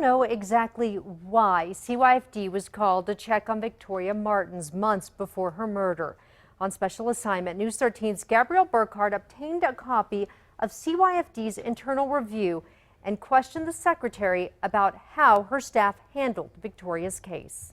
know exactly why CYFD was called to check on Victoria Martens months before her murder. On special assignment, News 13's Gabrielle Burkhardt obtained a copy of CYFD's internal review and questioned the secretary about how her staff handled Victoria's case.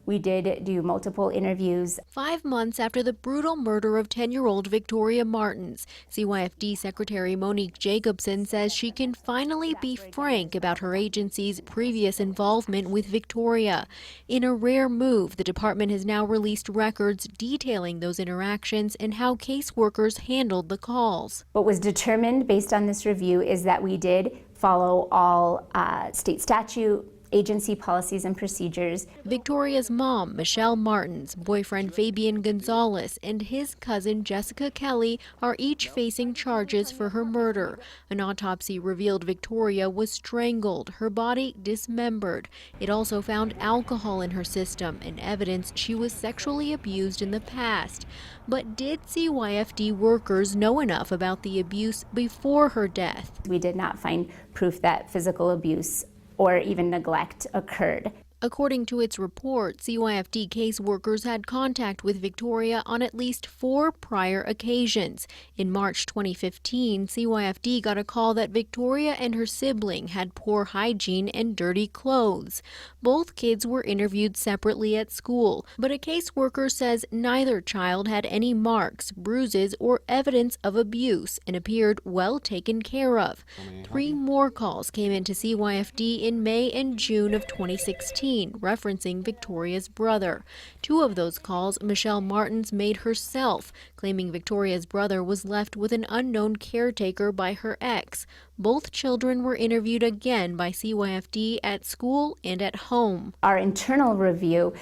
We did do multiple interviews. 5 months after the brutal murder of 10-year-old Victoria Martens, CYFD Secretary Monique Jacobson says she can finally be frank about her agency's previous involvement with Victoria. In a rare move, the department has now released records detailing those interactions and how caseworkers handled the calls. What was determined based on this review is that we did follow all state statute, agency policies and procedures. Victoria's mom, Michelle Martens, boyfriend Fabian Gonzalez, and his cousin Jessica Kelly are each facing charges for her murder. An autopsy revealed Victoria was strangled, her body dismembered. It also found alcohol in her system and evidence she was sexually abused in the past. But did CYFD workers know enough about the abuse before her death? We did not find proof that physical abuse or even neglect occurred. According to its report, CYFD caseworkers had contact with Victoria on at least 4 prior occasions. In March 2015, CYFD got a call that Victoria and her sibling had poor hygiene and dirty clothes. Both kids were interviewed separately at school, but a caseworker says neither child had any marks, bruises, or evidence of abuse and appeared well taken care of. 3 more calls came into CYFD in May and June of 2016. Referencing Victoria's brother. 2 of those calls Michelle Martens made herself, claiming Victoria's brother was left with an unknown caretaker by her ex. Both children were interviewed again by CYFD at school and at home. Our internal review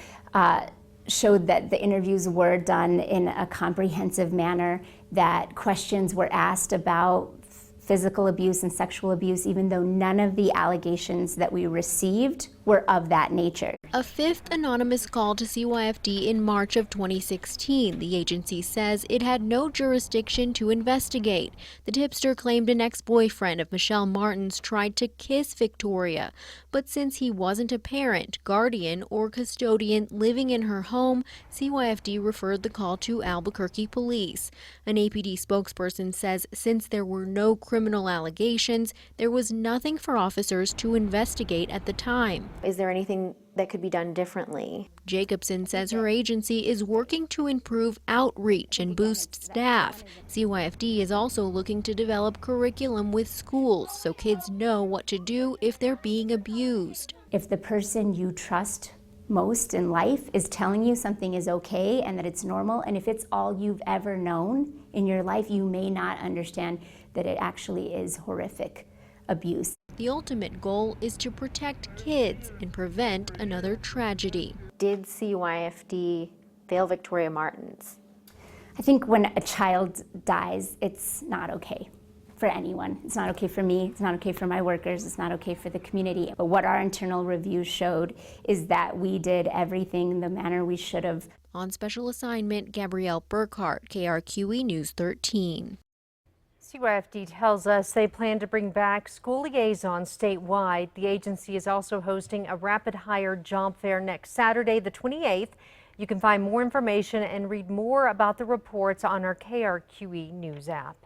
showed that the interviews were done in a comprehensive manner, that questions were asked about physical abuse and sexual abuse, even though none of the allegations that we received were of that nature. A 5th anonymous call to CYFD in March of 2016. The agency says it had no jurisdiction to investigate. The tipster claimed an ex-boyfriend of Michelle Martens tried to kiss Victoria, but since he wasn't a parent, guardian, or custodian living in her home, CYFD referred the call to Albuquerque police. An APD spokesperson says since there were no criminal allegations, there was nothing for officers to investigate at the time. Is there anything that could be done differently? Jacobson says her agency is working to improve outreach and boost staff. CYFD is also looking to develop curriculum with schools so kids know what to do if they're being abused. If the person you trust most in life is telling you something is okay and that it's normal, and if it's all you've ever known in your life, you may not understand that it actually is horrific abuse. The ultimate goal is to protect kids and prevent another tragedy. Did CYFD fail Victoria Martens? I think when a child dies, it's not okay for anyone. It's not okay for me, it's not okay for my workers, it's not okay for the community. But what our internal review showed is that we did everything in the manner we should have. On special assignment, Gabrielle Burkhardt, KRQE News 13. CYFD tells us they plan to bring back school liaisons statewide. The agency is also hosting a rapid hire job fair next Saturday, the 28th. You can find more information and read more about the reports on our KRQE News app.